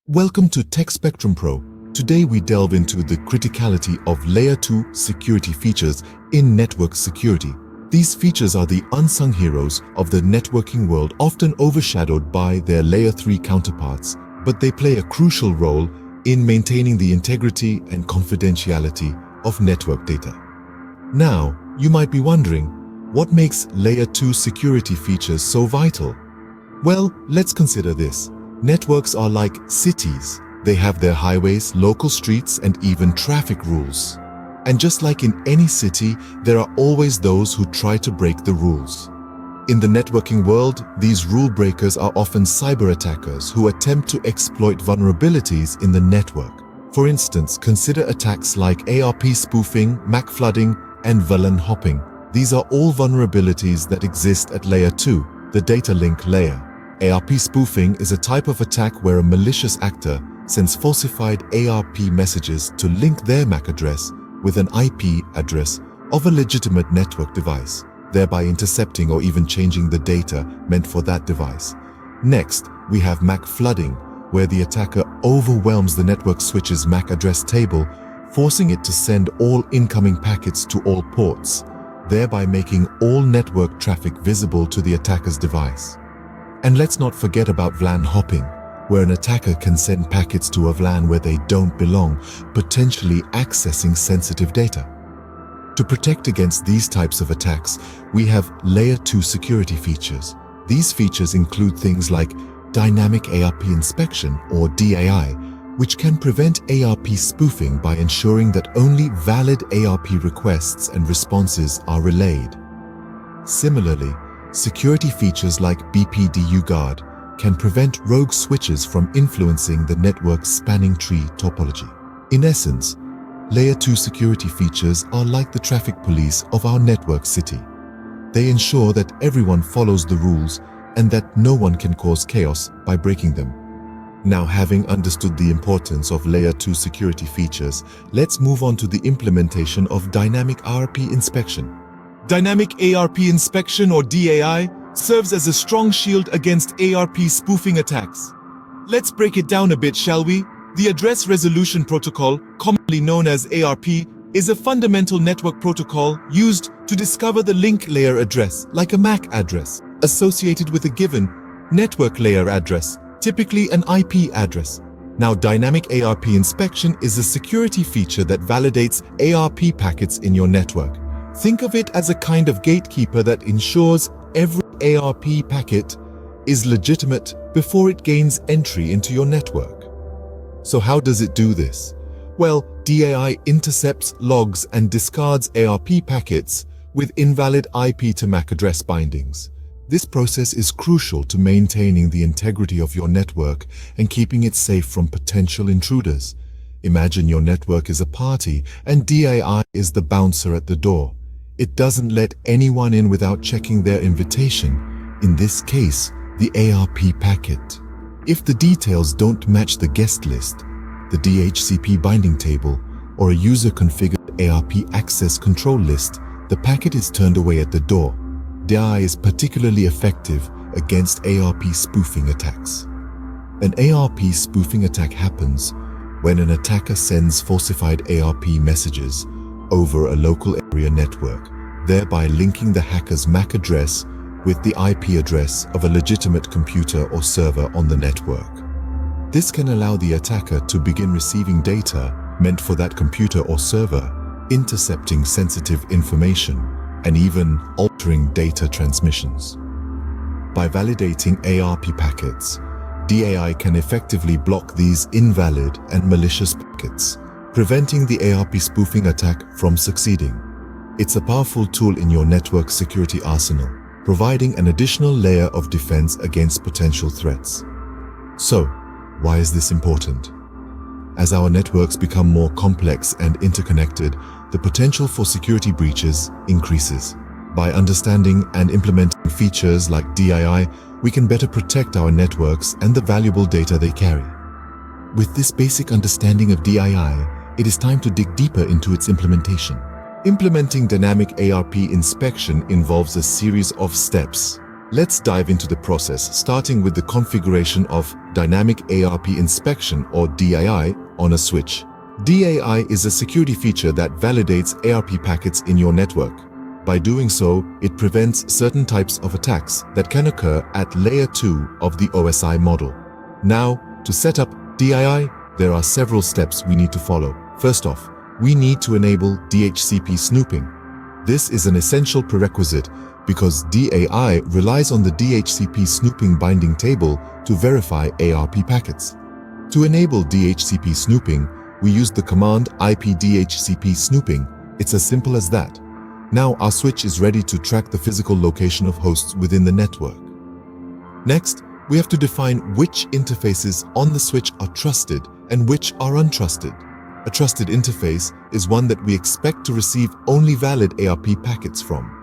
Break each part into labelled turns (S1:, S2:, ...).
S1: Welcome to Tech Spectrum Pro. Today we delve into the criticality of Layer 2 security features in network security. These features are the unsung heroes of the networking world, often overshadowed by their Layer 3 counterparts, but they play a crucial role in maintaining the integrity and confidentiality of network data. Now, you might be wondering, what makes Layer 2 security features so vital? Well, let's consider this. Networks are like cities. They have their highways, local streets, and even traffic rules. And just like in any city, there are always those who try to break the rules. In the networking world, these rule breakers are often cyber attackers who attempt to exploit vulnerabilities in the network. For instance, consider attacks like ARP spoofing, MAC flooding, and VLAN hopping. These are all vulnerabilities that exist at Layer 2, the data link layer. ARP spoofing is a type of attack where a malicious actor sends falsified ARP messages to link their MAC address with an IP address of a legitimate network device, thereby intercepting or even changing the data meant for that device. Next, we have MAC flooding, where the attacker overwhelms the network switch's MAC address table, forcing it to send all incoming packets to all ports, thereby making all network traffic visible to the attacker's device. And let's not forget about VLAN hopping, where an attacker can send packets to a VLAN where they don't belong, potentially accessing sensitive data. To protect against these types of attacks, we have Layer 2 security features. These features include things like Dynamic ARP Inspection or DAI, which can prevent ARP spoofing by ensuring that only valid ARP requests and responses are relayed. Similarly, security features like BPDU guard can prevent rogue switches from influencing the network's spanning tree topology. In essence, Layer 2 security features are like the traffic police of our network city. They ensure that everyone follows the rules and that no one can cause chaos by breaking them. Now, having understood the importance of Layer 2 security features, let's move on to the implementation of Dynamic ARP Inspection. Dynamic ARP Inspection or DAI serves as a strong shield against ARP spoofing attacks. Let's break it down a bit, shall we? The Address Resolution Protocol, commonly known as ARP, is a fundamental network protocol used to discover the link layer address, like a MAC address, associated with a given network layer address, typically an IP address. Now, Dynamic ARP Inspection is a security feature that validates ARP packets in your network. Think of it as a kind of gatekeeper that ensures every ARP packet is legitimate before it gains entry into your network. So how does it do this? Well, DAI intercepts, logs, and discards ARP packets with invalid IP to MAC address bindings. This process is crucial to maintaining the integrity of your network and keeping it safe from potential intruders. Imagine your network is a party and DAI is the bouncer at the door. It doesn't let anyone in without checking their invitation, in this case, the ARP packet. If the details don't match the guest list, the DHCP binding table, or a user-configured ARP access control list, the packet is turned away at the door. DAI is particularly effective against ARP spoofing attacks. An ARP spoofing attack happens when an attacker sends falsified ARP messages over a local area network, thereby linking the hacker's MAC address with the IP address of a legitimate computer or server on the network. This can allow the attacker to begin receiving data meant for that computer or server, intercepting sensitive information, and even altering data transmissions. By validating ARP packets, DAI can effectively block these invalid and malicious packets, preventing the ARP spoofing attack from succeeding. It's a powerful tool in your network security arsenal, providing an additional layer of defense against potential threats. So, why is this important? As our networks become more complex and interconnected, the potential for security breaches increases. By understanding and implementing features like DAI, we can better protect our networks and the valuable data they carry. With this basic understanding of DAI, it is time to dig deeper into its implementation. Implementing Dynamic ARP Inspection involves a series of steps. Let's dive into the process, starting with the configuration of Dynamic ARP Inspection or DAI on a switch. DAI is a security feature that validates ARP packets in your network. By doing so, it prevents certain types of attacks that can occur at layer 2 of the OSI model. Now, to set up DAI, there are several steps we need to follow. First off, we need to enable DHCP snooping. This is an essential prerequisite because DAI relies on the DHCP snooping binding table to verify ARP packets. To enable DHCP snooping, we use the command ipdhcp snooping. It's as simple as that. Now our switch is ready to track the physical location of hosts within the network. Next, we have to define which interfaces on the switch are trusted and which are untrusted. A trusted interface is one that we expect to receive only valid ARP packets from.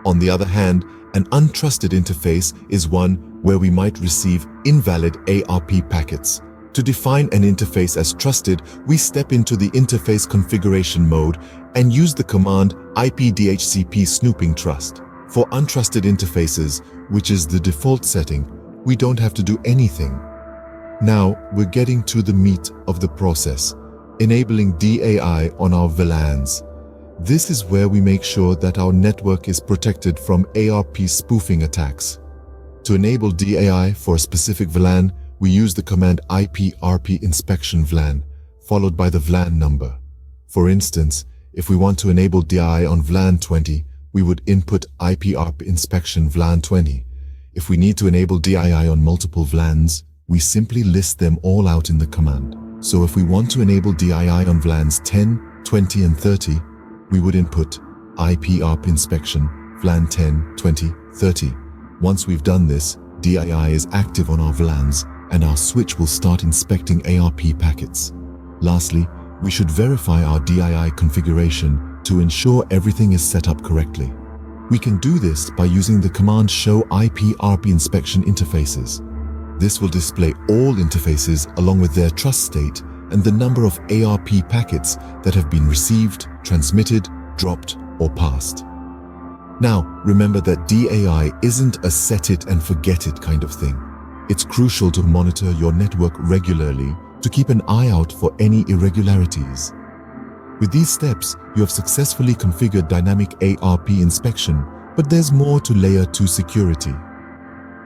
S1: On the other hand, an untrusted interface is one where we might receive invalid ARP packets. To define an interface as trusted, we step into the interface configuration mode and use the command ipdhcp snooping trust. For untrusted interfaces, which is the default setting, we don't have to do anything. Now we're getting to the meat of the process, enabling DAI on our VLANs. This is where we make sure that our network is protected from ARP spoofing attacks. To enable DAI for a specific VLAN, we use the command ARP Inspection VLAN, followed by the VLAN number. For instance, if we want to enable DAI on VLAN 20, we would input ARP Inspection VLAN 20. If we need to enable DAI on multiple VLANs, we simply list them all out in the command. So if we want to enable DAI on VLANs 10, 20 and 30, we would input ARP Inspection VLAN 10, 20, 30. Once we've done this, DAI is active on our VLANs and our switch will start inspecting ARP packets. Lastly, we should verify our DAI configuration to ensure everything is set up correctly. We can do this by using the command show ARP Inspection interfaces. This will display all interfaces along with their trust state and the number of ARP packets that have been received, transmitted, dropped, or passed. Now, remember that DAI isn't a set it and forget it kind of thing. It's crucial to monitor your network regularly to keep an eye out for any irregularities. With these steps, you have successfully configured Dynamic ARP Inspection, but there's more to Layer 2 security.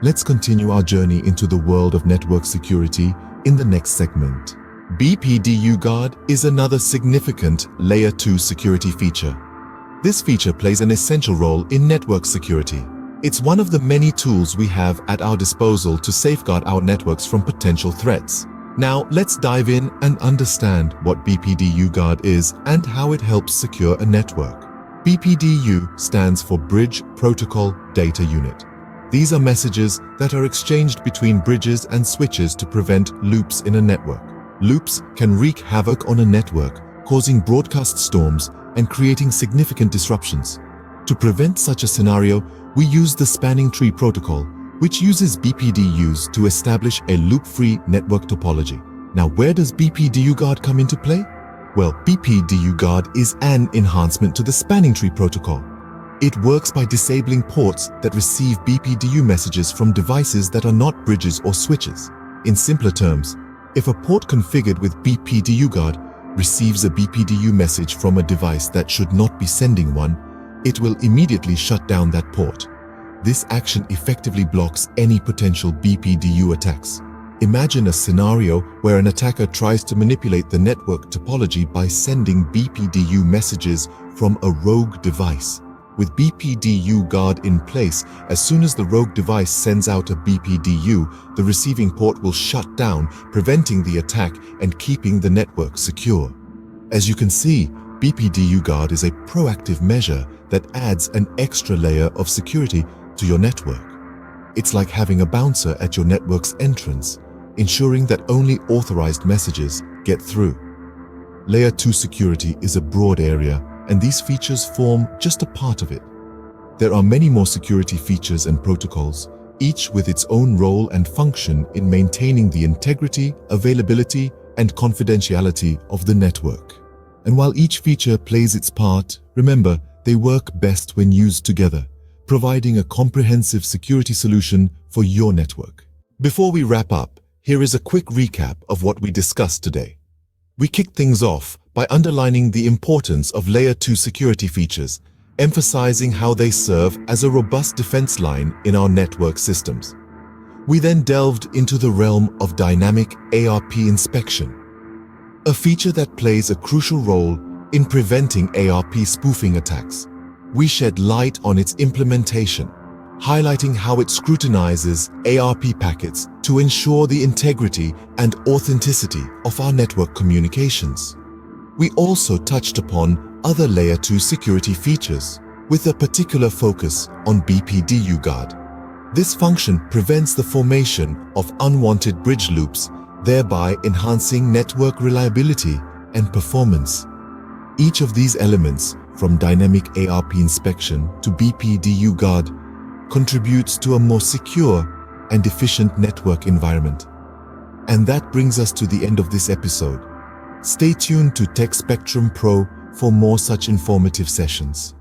S1: Let's continue our journey into the world of network security in the next segment. BPDU Guard is another significant Layer 2 security feature. This feature plays an essential role in network security. It's one of the many tools we have at our disposal to safeguard our networks from potential threats. Now, let's dive in and understand what BPDU Guard is and how it helps secure a network. BPDU stands for Bridge Protocol Data Unit. These are messages that are exchanged between bridges and switches to prevent loops in a network. Loops can wreak havoc on a network, causing broadcast storms and creating significant disruptions. To prevent such a scenario, we use the Spanning Tree Protocol, which uses BPDUs to establish a loop-free network topology. Now, where does BPDU Guard come into play? Well, BPDU Guard is an enhancement to the Spanning Tree Protocol. It works by disabling ports that receive BPDU messages from devices that are not bridges or switches. In simpler terms, if a port configured with BPDU Guard receives a BPDU message from a device that should not be sending one, it will immediately shut down that port. This action effectively blocks any potential BPDU attacks. Imagine a scenario where an attacker tries to manipulate the network topology by sending BPDU messages from a rogue device. With BPDU Guard in place, as soon as the rogue device sends out a BPDU, the receiving port will shut down, preventing the attack and keeping the network secure. As you can see, BPDU Guard is a proactive measure that adds an extra layer of security to your network. It's like having a bouncer at your network's entrance, ensuring that only authorized messages get through. Layer 2 security is a broad area, and these features form just a part of it. There are many more security features and protocols, each with its own role and function in maintaining the integrity, availability, and confidentiality of the network. And while each feature plays its part, remember, they work best when used together. providing a comprehensive security solution for your network. Before we wrap up, here is a quick recap of what we discussed today. We kicked things off by underlining the importance of Layer 2 security features, emphasizing how they serve as a robust defense line in our network systems. We then delved into the realm of Dynamic ARP Inspection, a feature that plays a crucial role in preventing ARP spoofing attacks. We shed light on its implementation, highlighting how it scrutinizes ARP packets to ensure the integrity and authenticity of our network communications. We also touched upon other Layer 2 security features, with a particular focus on BPDU guard. This function prevents the formation of unwanted bridge loops, thereby enhancing network reliability and performance. Each of these elements, from Dynamic ARP Inspection to BPDU guard, contributes to a more secure and efficient network environment. And that brings us to the end of this episode. Stay tuned to Tech Spectrum Pro for more such informative sessions.